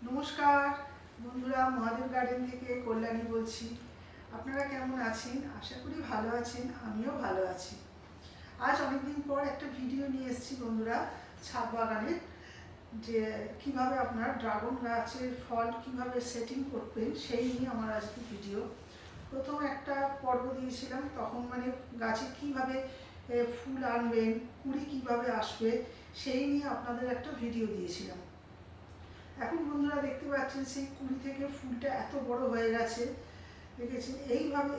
নমস্কার বন্ধুরা, মহাদেব গার্ডেন থেকে কল্যাণী বলছি। আপনারা কেমন আছেন? আশা করি ভালো আছেন, আমিও ভালো আছি। আজ অনেকদিন পর একটা ভিডিও নিয়ে এসেছি বন্ধুরা, ছাদ বাগানের যে কিভাবে আপনার ড্রাগন গাছের ফল কিভাবে সেটিং করবেন সেই নিয়ে আমার আজকে ভিডিও। প্রথম একটা পর্ব দিয়েছিলাম, তখন গাছে কিভাবে ফুল আনবেন, কুড়ি কিভাবে আসবে সেই নিয়ে আপনাদের একটা ভিডিও দিয়েছিলাম। এখন বন্ধুরা দেখতে পাচ্ছেন সেই কুড়ি থেকে ফুলটা এত বড় হয়ে গেছে, দেখেছেন? এইভাবে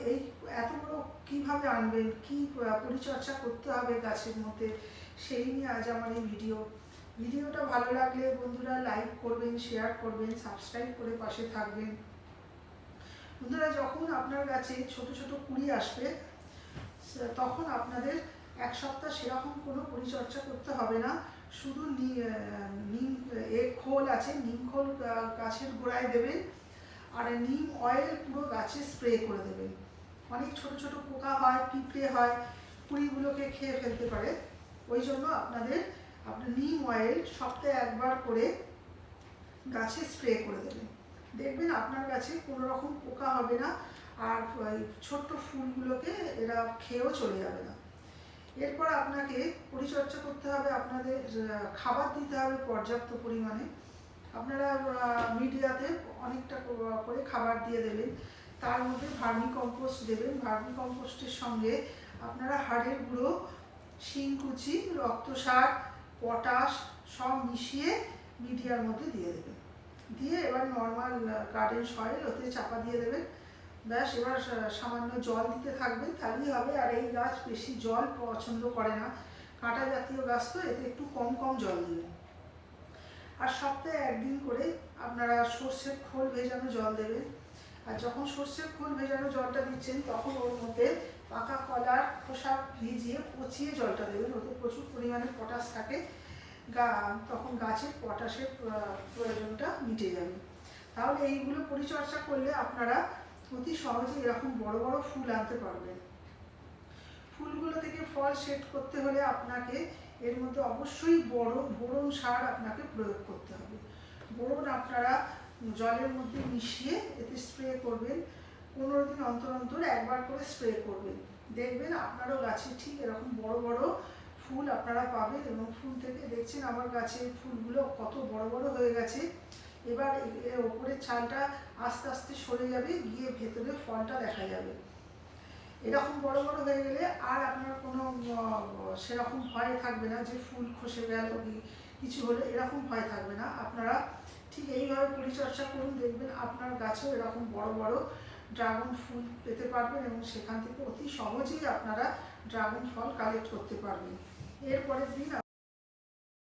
এত বড় কিভাবে আনবেন, কি পরিচর্যা করতে হবে গাছের মধ্যে, সেই নিয়ে আজ আমার এই ভিডিওটা ভালো লাগলে বন্ধুরা লাইক করবেন, শেয়ার করবেন, সাবস্ক্রাইব করে পাশে থাকবেন। বন্ধুরা, যখন আপনার গাছে ছোট ছোট কুড়ি আসবে তখন আপনাদের এক সপ্তাহ সেরকম কোনো পরিচর্যা করতে হবে না। শুধু নিম খোল আছে, নিম খোল গাছের গোড়ায় দেবেন, আর নিম অয়েল পুরো গাছে স্প্রে করে দেবেন। অনেক ছোট ছোট পোকা হয়, পিঁপড়ে হয়, কুড়িগুলোকে খেয়ে ফেলতে পারে। ওই জন্য আপনার নিম অয়েল সপ্তাহে একবার করে গাছে স্প্রে করে দেবেন। দেখবেন আপনার গাছে কোনো রকম পোকা হবে না, আর ছোট্ট ফুলগুলোকে এরা খেয়েও চলে যাবে না। এরপর আপনাকে পরিচর্যা করতে হবে, আপনাদের খাবার দিতে হবে পর্যাপ্ত পরিমাণে। আপনারা মিডিয়াতে অনেকটা করে খাবার দিয়ে দেবেন, তার মধ্যে ভার্মি কম্পোস্ট দেবেন। ভার্মি কম্পোস্টের সঙ্গে আপনারা হাড়ের গুঁড়ো, শিংকুচি, রক্তসার, পটাশ সব মিশিয়ে মিডিয়ার মধ্যে দিয়ে দেবেন। দিয়ে এবার নর্মাল গার্ডেন সয়েল ওতে চাপা দিয়ে দেবেন। ব্যাস, এবার সামান্য জল দিতে থাকবেন, তাহলেই হবে। আর এই গাছ বেশি জল পছন্দ করে না, কাঁটা জাতীয় গাছ, তো এতে একটু কম কম জল দেবেন। আর সপ্তাহে একদিন করে আপনারা সর্ষের খোল ভেজানো জল দেবেন। আর যখন সর্ষের খোল ভেজানো জলটা দিচ্ছেন তখন ওর মধ্যে পাকা কলার খোসা ভিজিয়ে পচিয়ে জলটা দেবেন। ওতে প্রচুর পরিমাণে পটাশ থাকে, তখন গাছের পটাশের প্রয়োজনটা মিটে যাবে। তাহলে এইগুলো পরিচর্যা করলে আপনারা অতি সহজে এরকম বড় বড় ফুল আনতে পারবেন। ফুলগুলো থেকে ফল সেট করতে হলে আপনাকে এর মধ্যে অবশ্যই বোরন সার আপনাকে প্রয়োগ করতে হবে। বোরন আপনারা জলের মধ্যে মিশিয়ে এতে স্প্রে করবেন। 15 দিন অন্তর অন্তর একবার করে স্প্রে করবেন। দেখবেন আপনারও গাছে ঠিক এরকম বড় বড় ফুল আপনারা পাবেন। এবং ফুল থেকে দেখছেন আমার গাছের ফুলগুলো কত বড় বড় হয়ে গেছে। এবার এর ওপরের ছালটা আস্তে আস্তে সরে যাবে, গিয়ে ভেতরে ফলটা দেখা যাবে। এরকম বড় বড় হয়ে গেলে আর আপনার কোনো সেরকম ভয় থাকবে না যে ফুল খসে গেল কি কিছু হলে, এরকম ভয় থাকবে না। আপনারা ঠিক এইভাবে পরিচর্যা করুন, দেখবেন আপনার গাছেও এরকম বড় বড় ড্রাগন ফুল পেতে পারবেন এবং সেখান থেকে অতি সহজেই আপনারা ড্রাগন ফল কালেক্ট করতে পারবেন। এরপরের দিন